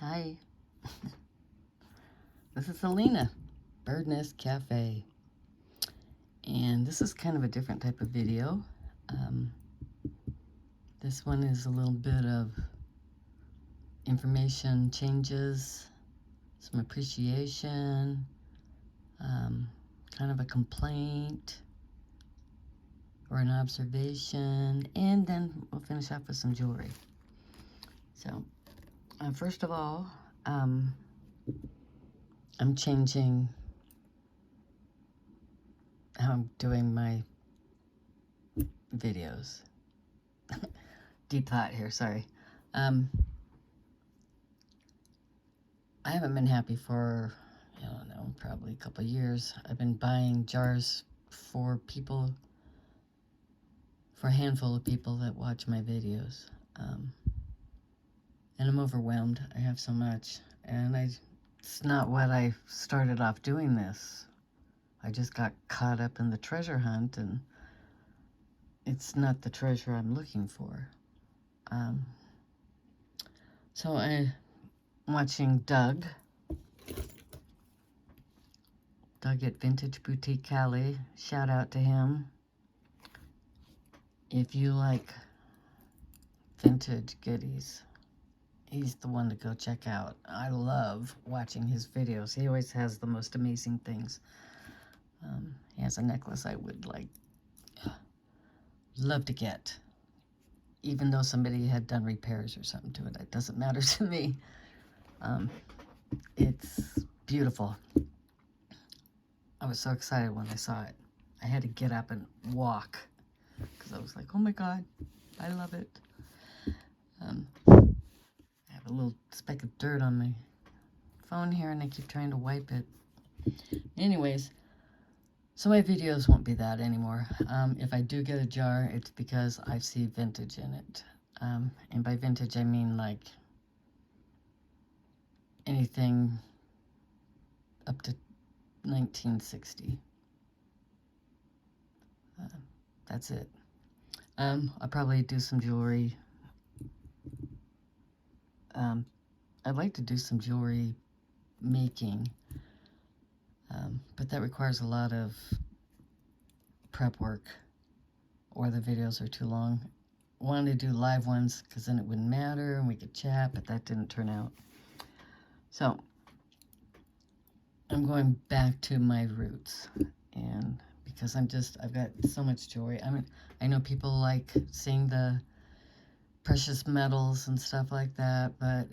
Hi, this is Alina, Bird Nest Cafe, and this is kind of a different type of video. This one is a little bit of information changes, some appreciation, kind of a complaint or an observation, and then we'll finish off with some jewelry. So, first of all, I'm changing how I'm doing my videos. Deep thought here, sorry. I haven't been happy for, I don't know, probably a couple of years. I've been buying jars for people, for a handful of people that watch my videos. And I'm overwhelmed. I have so much. And it's not what I started off doing this. I just got caught up in the treasure hunt, and it's not the treasure I'm looking for. So I'm watching Doug at Vintage Boutique Cali. Shout out to him. If you like vintage goodies, he's the one to go check out. I love watching his videos. He always has the most amazing things. He has a necklace I would love to get, even though somebody had done repairs or something to it. It doesn't matter to me. It's beautiful. I was so excited when I saw it. I had to get up and walk because I was like, oh my God, I love it. I have a little speck of dirt on my phone here and I keep trying to wipe it. Anyways, so my videos won't be that anymore. If I do get a jar, it's because I see vintage in it. And by vintage, I mean like anything up to 1960. That's it. I'll probably do some jewelry. I'd like to do some jewelry making, but that requires a lot of prep work, or the videos are too long. Wanted to do live ones because then it wouldn't matter and we could chat, but that didn't turn out. So I'm going back to my roots, and because I've got so much jewelry. I mean, I know people like seeing the precious metals and stuff like that, but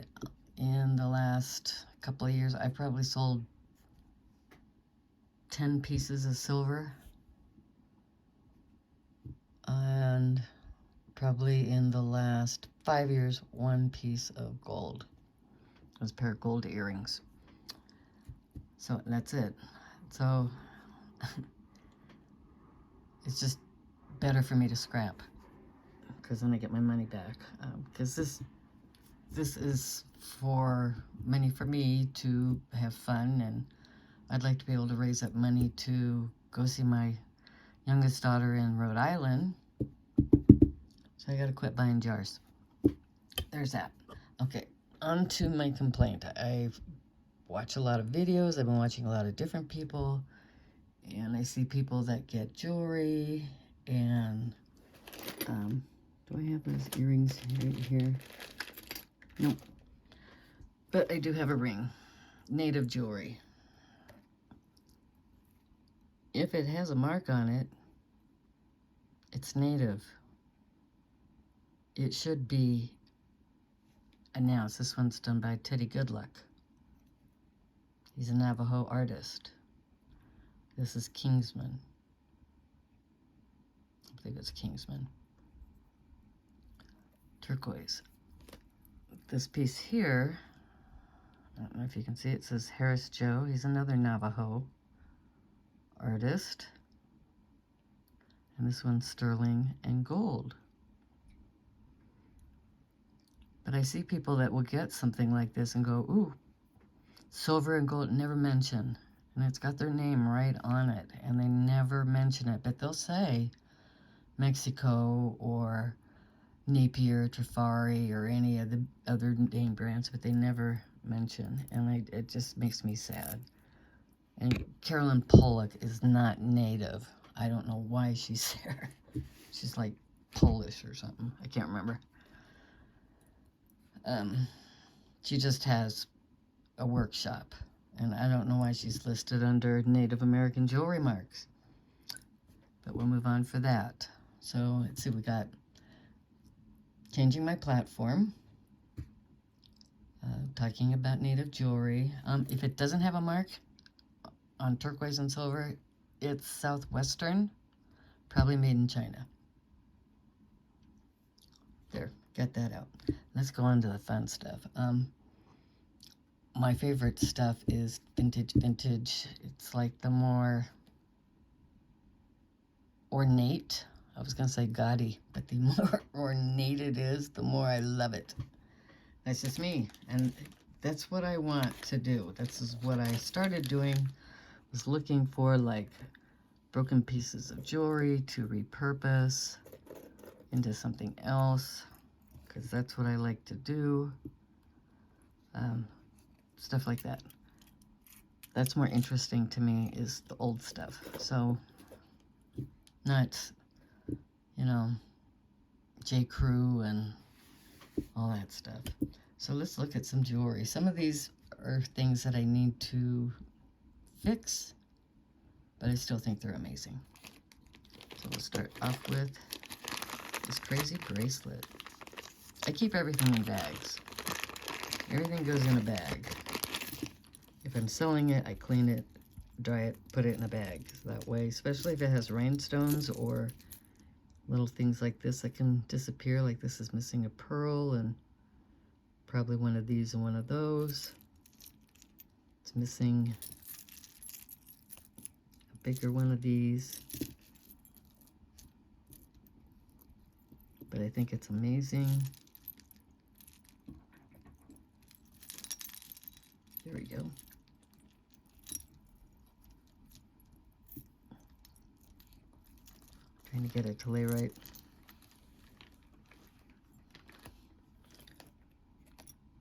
in the last couple of years, I probably sold 10 pieces of silver, and probably in the last 5 years, 1 piece of gold. It was a pair of gold earrings. So that's it. So it's just better for me to scrap, because then I get my money back. Because this is for money for me to have fun, and I'd like to be able to raise up money to go see my youngest daughter in Rhode Island. So I gotta quit buying jars. There's that. Okay, on to my complaint. I've watched a lot of videos. I've been watching a lot of different people, and I see people that get jewelry, and do I have those earrings right here? Nope. But I do have a ring. Native jewelry. If it has a mark on it, it's native. It should be announced. This one's done by Teddy Goodluck. He's a Navajo artist. This is Kingsman. I believe it's Kingsman. Turquoise. This piece here, I don't know if you can see it, says Harris Joe. He's another Navajo artist. And this one's sterling and gold. But I see people that will get something like this and go, ooh, silver and gold, never mention. And it's got their name right on it, and they never mention it. But they'll say Mexico or Napier, Trifari, or any of the other name brands, but they never mention, and it just makes me sad. And Carolyn Pollock is not native. I don't know why she's there. She's like Polish or something. I can't remember. She just has a workshop, and I don't know why she's listed under Native American jewelry marks. But we'll move on for that. So let's see, we got changing my platform, talking about native jewelry. If it doesn't have a mark on turquoise and silver, it's Southwestern, probably made in China. There, get that out. Let's go on to the fun stuff. My favorite stuff is vintage. It's like the more ornate, I was going to say gaudy, but the more ornate it is, the more I love it. That's just me, and that's what I want to do. This is what I started doing, was looking for like broken pieces of jewelry to repurpose into something else, because that's what I like to do. Stuff like that. That's more interesting to me, is the old stuff. So, not, you know, J. Crew and all that stuff. So let's look at some jewelry. Some of these are things that I need to fix, but I still think they're amazing. So we'll start off with this crazy bracelet. I keep everything in bags. Everything goes in a bag. If I'm selling it, I clean it, dry it, put it in a bag. So that way, especially if it has rhinestones or little things like this that can disappear, like this is missing a pearl and probably one of these and one of those. It's missing a bigger one of these. But I think it's amazing. There we go. Trying to get it to lay right.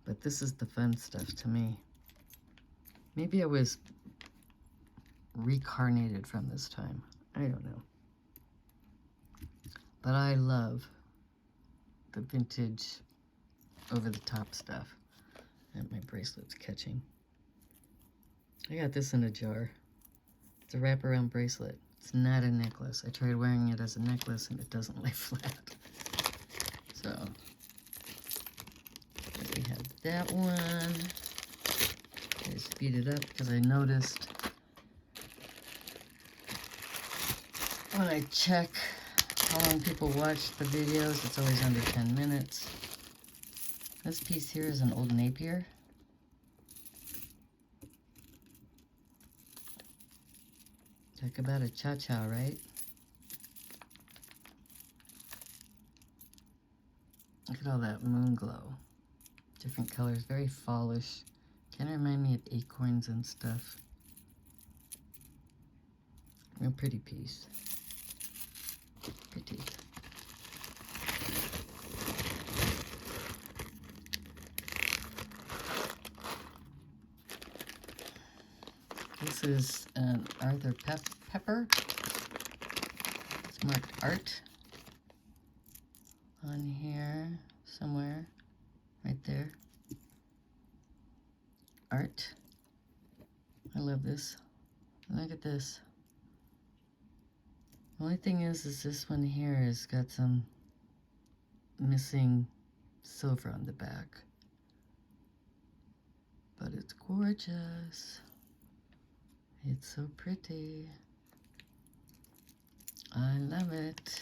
But this is the fun stuff to me. Maybe I was reincarnated from this time. I don't know. But I love the vintage over-the-top stuff. And my bracelet's catching. I got this in a jar. It's a wraparound bracelet. It's not a necklace. I tried wearing it as a necklace and it doesn't lay flat. So, there we have that one. I speed it up because I noticed when I check how long people watch the videos, it's always under 10 minutes. This piece here is an old Napier. Talk about a cha-cha, right? Look at all that moon glow. Different colors, very fallish. Kind of remind me of acorns and stuff. Real pretty piece. Pretty. This is an Arthur Pepper. It's marked art on here somewhere, right there. Art. I love this. Look at this. The only thing is this one here has got some missing silver on the back. But it's gorgeous. It's so pretty. I love it.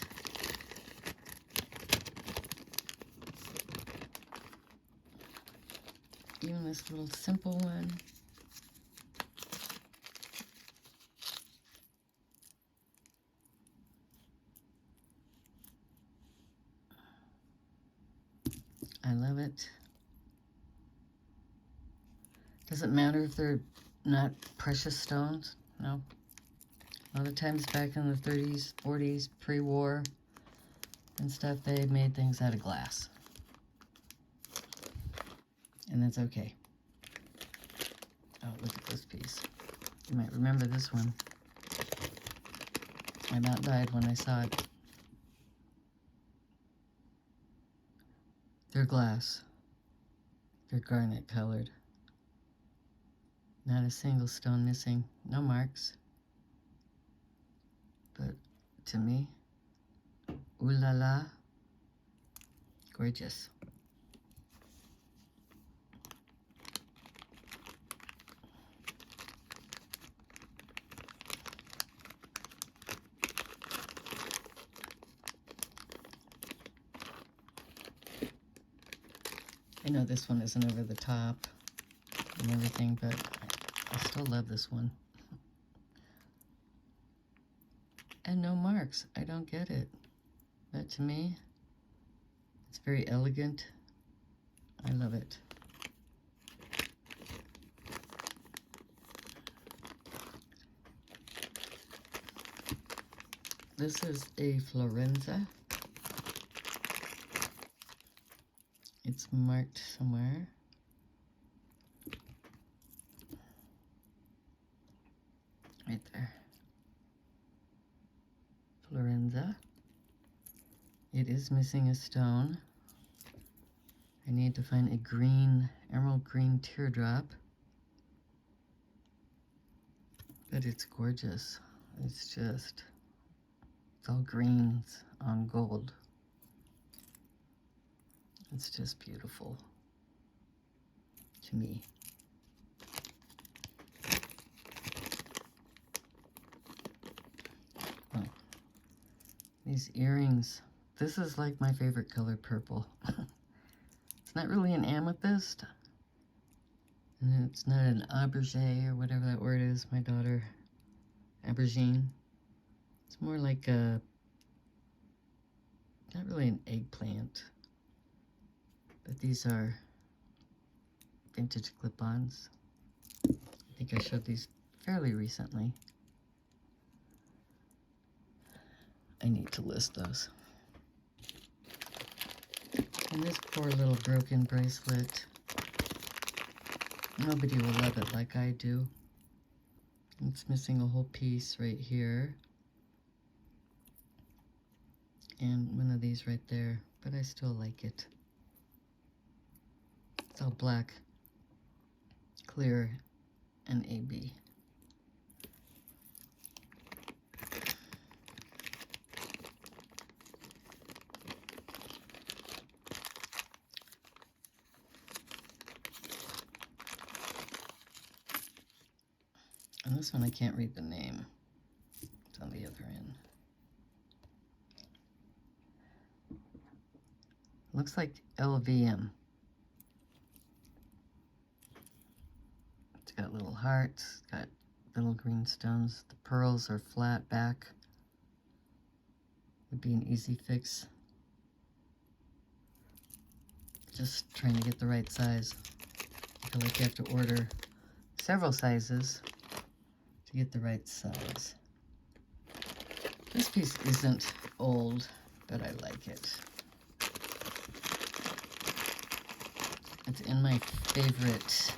Even this little simple one. I love it. Doesn't matter if they're not precious stones, no. A lot of times back in the 30s, 40s, pre-war, and stuff, they made things out of glass. And that's okay. Oh, look at this piece. You might remember this one. I about died when I saw it. They're glass. They're garnet colored. Not a single stone missing. No marks. But to me, ooh la la, gorgeous. I know this one isn't over the top and everything, but I still love this one. And no marks. I don't get it. But to me, it's very elegant. I love it. This is a Florenza. It's marked somewhere. Right there. Florenza. It is missing a stone. I need to find a green, emerald green teardrop. But it's gorgeous. It's all greens on gold. It's just beautiful to me. Oh, these earrings. This is like my favorite color, purple. It's not really an amethyst. And it's not an aubergine or whatever that word is. My daughter, aubergine. It's more like a, not really an eggplant. But these are vintage clip-ons. I think I showed these fairly recently. I need to list those. And this poor little broken bracelet. Nobody will love it like I do. It's missing a whole piece right here. And one of these right there, but I still like it. It's all black, clear, and AB. And this one I can't read the name. It's on the other end. Looks like LVM. It's got little hearts, it's got little green stones. The pearls are flat back. Would be an easy fix. Just trying to get the right size. I feel like you have to order several sizes to get the right size. This piece isn't old, but I like it. It's in my favorite,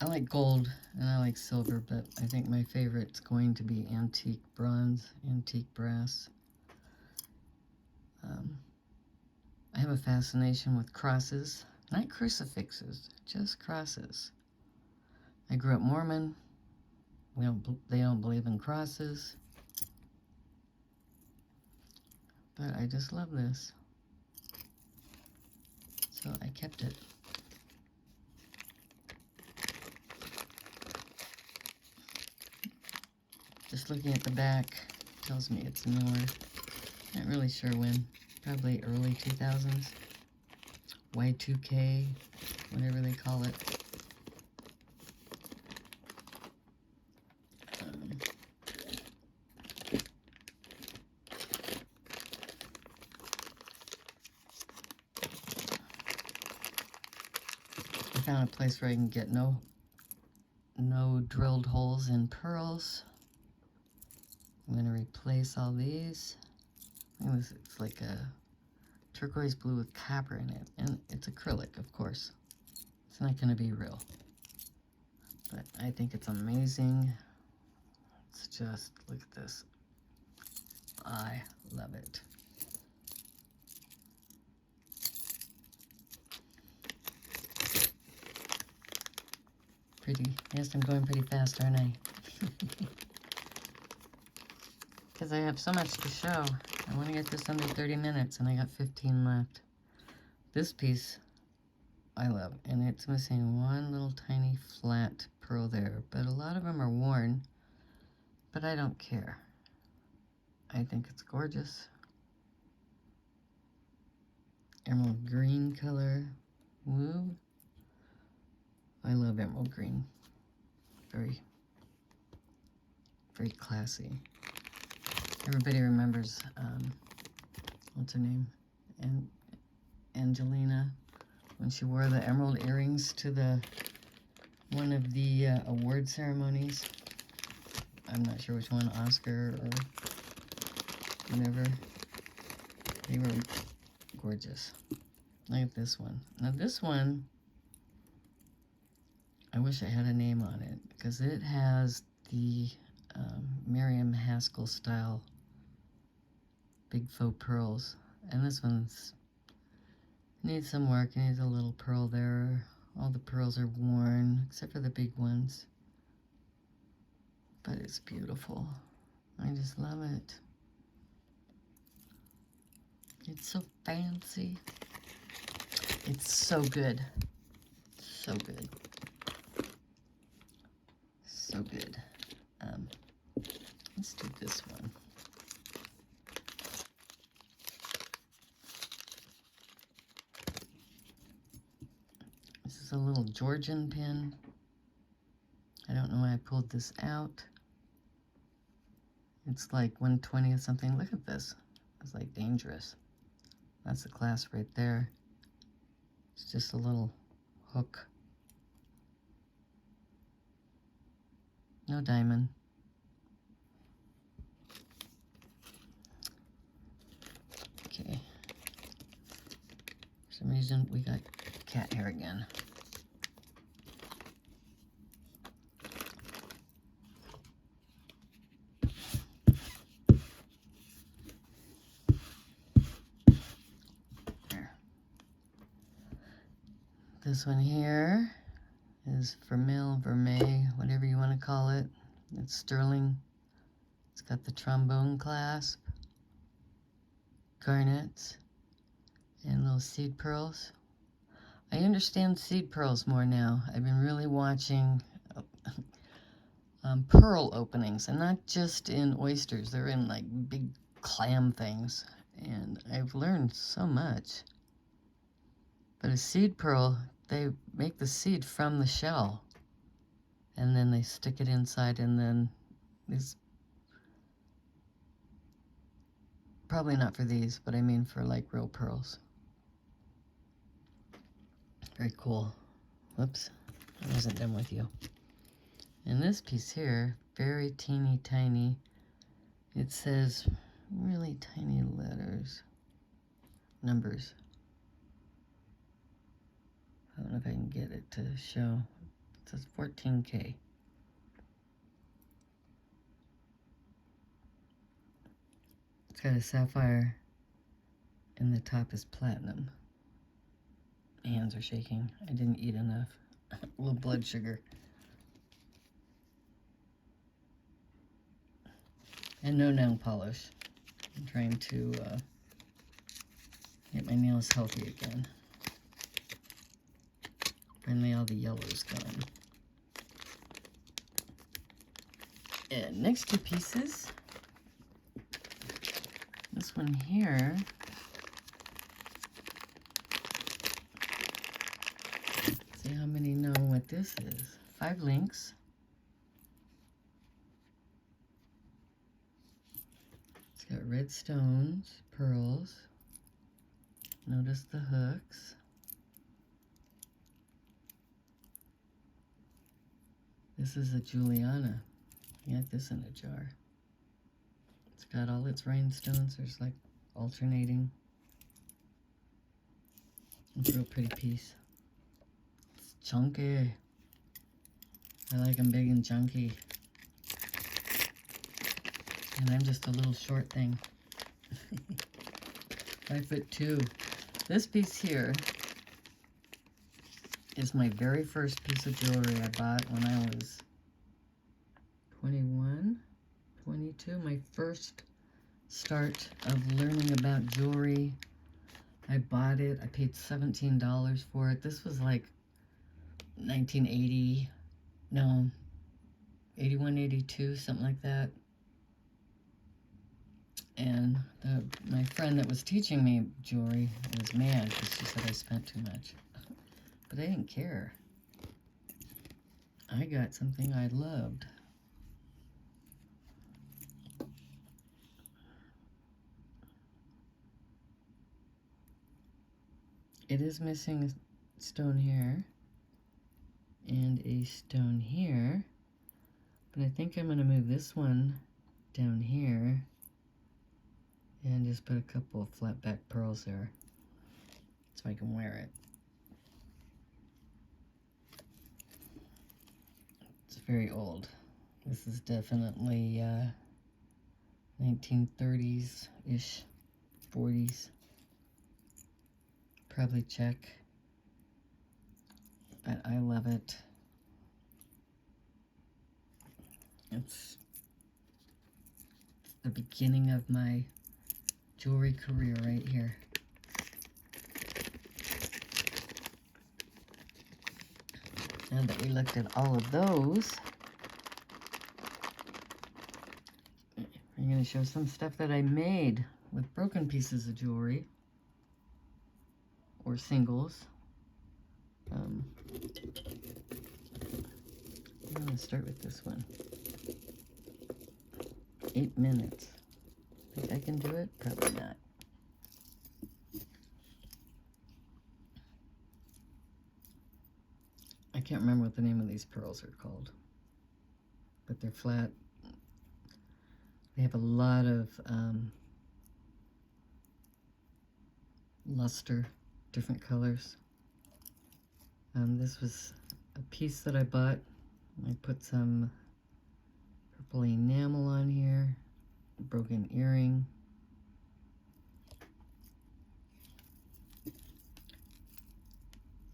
I like gold and I like silver, but I think my favorite's going to be antique bronze, antique brass. I have a fascination with crosses, not crucifixes, just crosses. I grew up Mormon. They don't believe in crosses. But I just love this. So I kept it. Just looking at the back tells me it's newer. Not really sure when. Probably early 2000s. Y2K, whatever they call it. I found a place where I can get no drilled holes in pearls. I'm going to replace all these. It's like a turquoise blue with copper in it. And it's acrylic, of course. It's not going to be real. But I think it's amazing. It's just, look at this. I love it. Pretty. Yes, I'm going pretty fast, aren't I? Because I have so much to show. I want to get this under 30 minutes, and I got 15 left. This piece, I love, and it's missing one little tiny flat pearl there, but a lot of them are worn, but I don't care. I think it's gorgeous. Emerald green color. Woo. I love emerald green. Very, very classy. Everybody remembers, what's her name? Angelina, when she wore the emerald earrings to one of the award ceremonies. I'm not sure which one, Oscar or whatever. They were gorgeous. Look at this one. Now this one, I wish I had a name on it, because it has the Miriam Haskell style big faux pearls. And this one's needs some work. It needs a little pearl there. All the pearls are worn, except for the big ones. But it's beautiful. I just love it. It's so fancy. It's so good. So good. So good. Let's do this one. This is a little Georgian pin. I don't know why I pulled this out. It's like 120 or something. Look at this. It's like dangerous. That's the clasp right there. It's just a little hook. No diamond. Okay. For some reason, we got cat hair again. There. This one here is Vermeil, whatever you want to call it. It's sterling. It's got the trombone clasp, garnets, and little seed pearls. I understand seed pearls more now. I've been really watching pearl openings, and not just in oysters. They're in like big clam things, and I've learned so much. But a seed pearl, they make the seed from the shell, and then they stick it inside, and then these, probably not for these, but I mean for like real pearls. Very cool. Whoops, I wasn't done with you. And this piece here, very teeny tiny. It says really tiny letters, numbers. I don't know if I can get it to show. It says 14K. It's got a sapphire, and the top is platinum. My hands are shaking. I didn't eat enough. A little blood sugar. And no nail polish. I'm trying to get my nails healthy again. Finally, all the yellow's gone. And next two pieces. This one here. See how many know what this is. 5 links. It's got red stones, pearls. Notice the hooks. This is a Juliana. I got this in a jar. got all its rhinestones. There's like alternating. It's a real pretty piece. It's chunky. I like them big and chunky. And I'm just a little short thing. 5'2". This piece here is my very first piece of jewelry I bought when I was 21, 22. My first start of learning about jewelry. I bought it. I paid $17 for it. This was like 1980. No, 81, 82, something like that. And my friend that was teaching me jewelry was mad because she said I spent too much. But I didn't care. I got something I loved. It is missing a stone here and a stone here. But I think I'm going to move this one down here and just put a couple of flat back pearls there so I can wear it. It's very old. This is definitely 1930s-ish, 40s. Probably check, but I love it. It's the beginning of my jewelry career right here. Now that we looked at all of those, I'm going to show some stuff that I made with broken pieces of jewelry or singles. I'm going to start with this one. 8 minutes. Think I can do it? Probably not. I can't remember what the name of these pearls are called, but they're flat. They have a lot of luster, different colors. This was a piece that I bought. I put some purple enamel on here, a broken earring.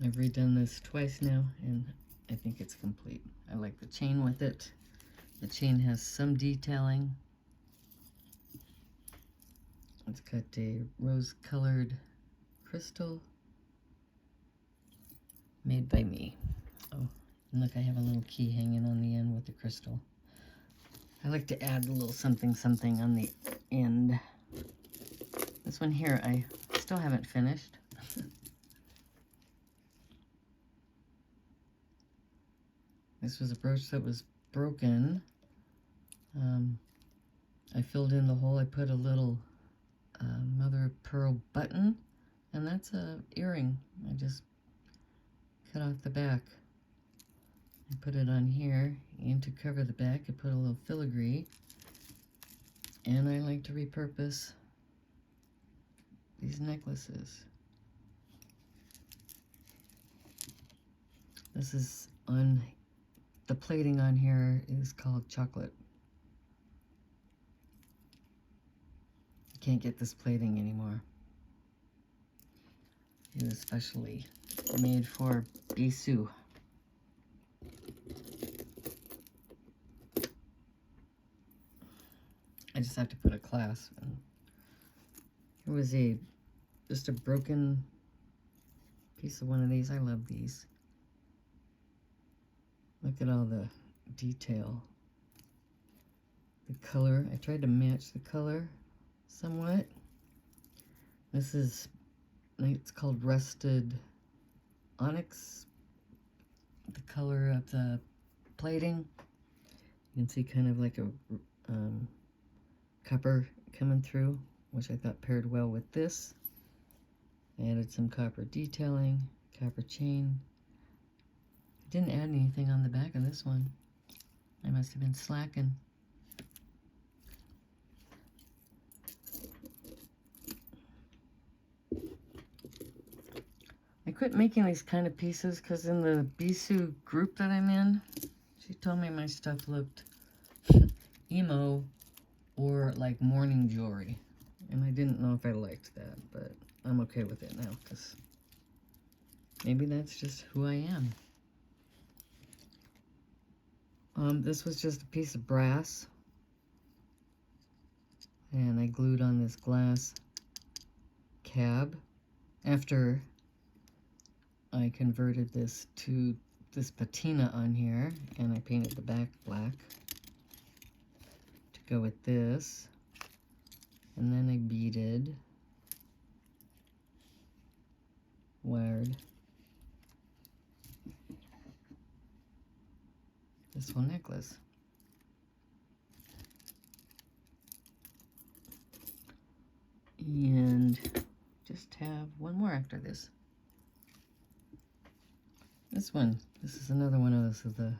I've redone this twice now, and I think it's complete. I like the chain with it. The chain has some detailing. It's got a rose-colored crystal made by me. Oh, and look, I have a little key hanging on the end with the crystal. I like to add a little something something on the end. This one here, I still haven't finished. This was a brooch that was broken. I filled in the hole. I put a little mother of pearl button, and that's a earring. I just cut off the back. I put it on here, and to cover the back, I put a little filigree. And I like to repurpose these necklaces. This is on, the plating on here is called chocolate. You can't get this plating anymore. It was specially made for Bisou. I just have to put a clasp. And it was just a broken piece of one of these. I love these. Look at all the detail. The color, I tried to match the color somewhat. This is, it's called Rusted Onyx. The color of the plating. You can see kind of like a copper coming through, which I thought paired well with this. I added some copper detailing, copper chain. I didn't add anything on the back of this one. I must have been slacking. quit making these kind of pieces because in the Bisou group that I'm in, she told me my stuff looked emo or like morning jewelry. And I didn't know if I liked that, but I'm okay with it now because maybe that's just who I am. This was just a piece of brass. And I glued on this glass cab after I converted this to this patina on here, and I painted the back black to go with this, and then I beaded, wired this whole necklace. And just have one more after this. This one, this is another one of those of the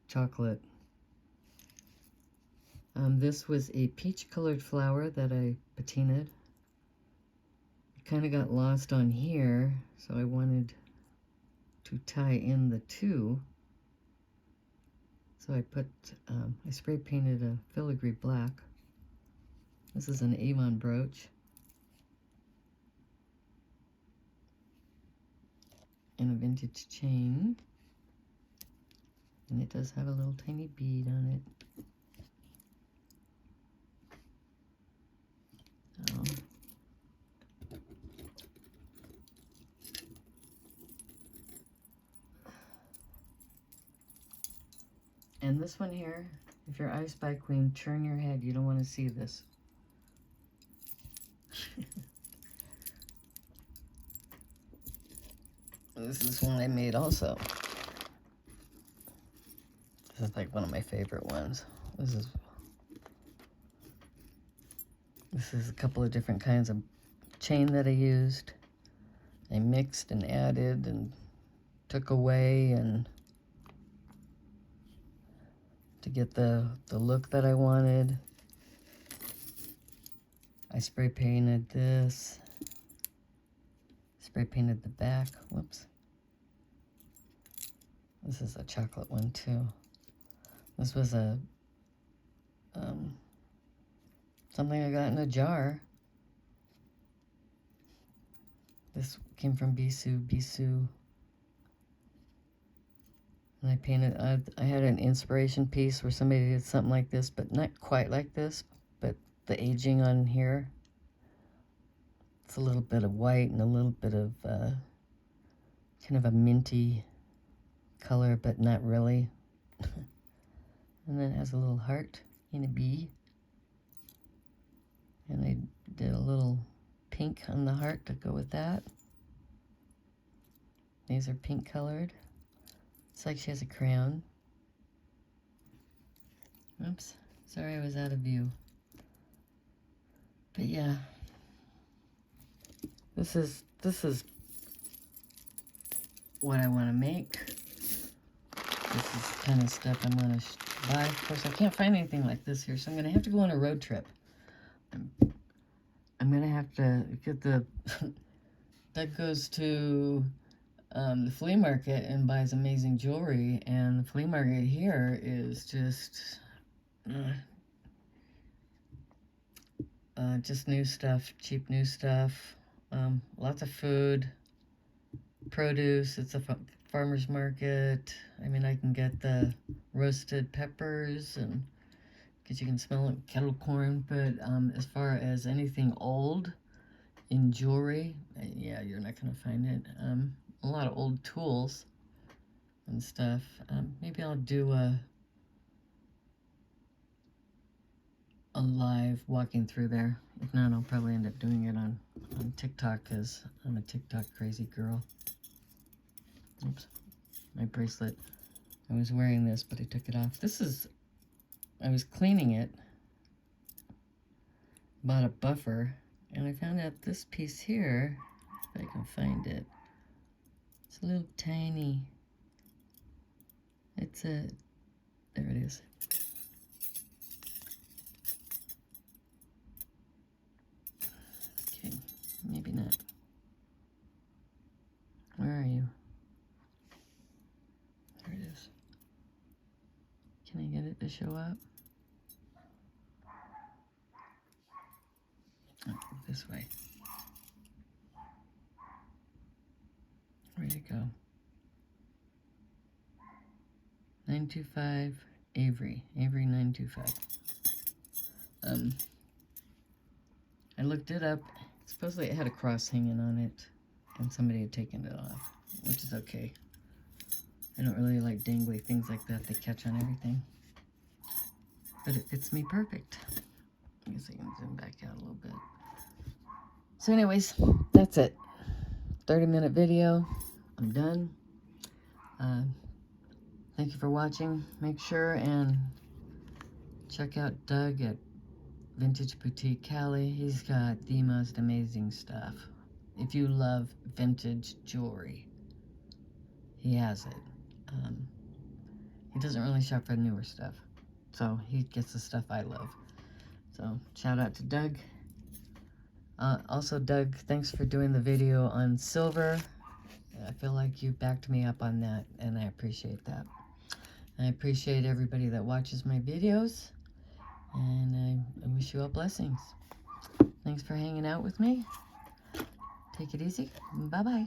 chocolate. This was a peach colored flower that I patinaed. It kind of got lost on here, so I wanted to tie in the two. So I put, I spray painted a filigree black. This is an Avon brooch. And a vintage chain, and it does have a little tiny bead on it. And this one here, if you're I Spy Queen, turn your head. You don't want to see this. This is one I made also. This is like one of my favorite ones. This is a couple of different kinds of chain that I used. I mixed and added and took away and to get the look that I wanted. I spray painted this. Spray painted the back. Whoops. This is a chocolate one too. This was a something I got in a jar. This came from Bisou. And I painted, I had an inspiration piece where somebody did something like this, but not quite like this, but the aging on here. It's a little bit of white and a little bit of kind of a minty color, but not really. And then it has a little heart and a bee. And I did a little pink on the heart to go with that. These are pink colored. It's like she has a crown. Oops, sorry I was out of view. But yeah, this is what I want to make. This is kind of stuff I'm going to buy. Of course, I can't find anything like this here, so I'm going to have to go on a road trip. I'm going to have to get the... Doug goes to the flea market and buys amazing jewelry, and the flea market here is just new stuff, cheap new stuff, lots of food, produce. It's a farmer's market. I mean, I can get the roasted peppers, and because you can smell it, kettle corn, but as far as anything old in jewelry, yeah, you're not going to find it. A lot of old tools and stuff. Maybe I'll do a live walking through there. If not, I'll probably end up doing it on TikTok, because I'm a TikTok crazy girl. Oops, my bracelet. I was wearing this, but I took it off. I was cleaning it, bought a buffer, and I found out this piece here, if I can find it, it's a little tiny, there it is. Okay, maybe not. Where are you? There it is. Can I get it to show up? Oh, this way. Where'd it go? 925 Avery. Avery 925. I looked it up. Supposedly it had a cross hanging on it, and somebody had taken it off, which is okay. I don't really like dangly things like that. They catch on everything. But it fits me perfect. I guess I can zoom back out a little bit. So anyways, that's it. 30-minute video. I'm done. Thank you for watching. Make sure and check out Doug at Vintage Boutique Cali. He's got the most amazing stuff. If you love vintage jewelry, he has it. He doesn't really shop for newer stuff, so he gets the stuff I love. So shout out to Doug. Also, Doug, thanks for doing the video on silver. I feel like you backed me up on that, and I appreciate that. I appreciate everybody that watches my videos, and I wish you all blessings. Thanks for hanging out with me. Take it easy. Bye-bye.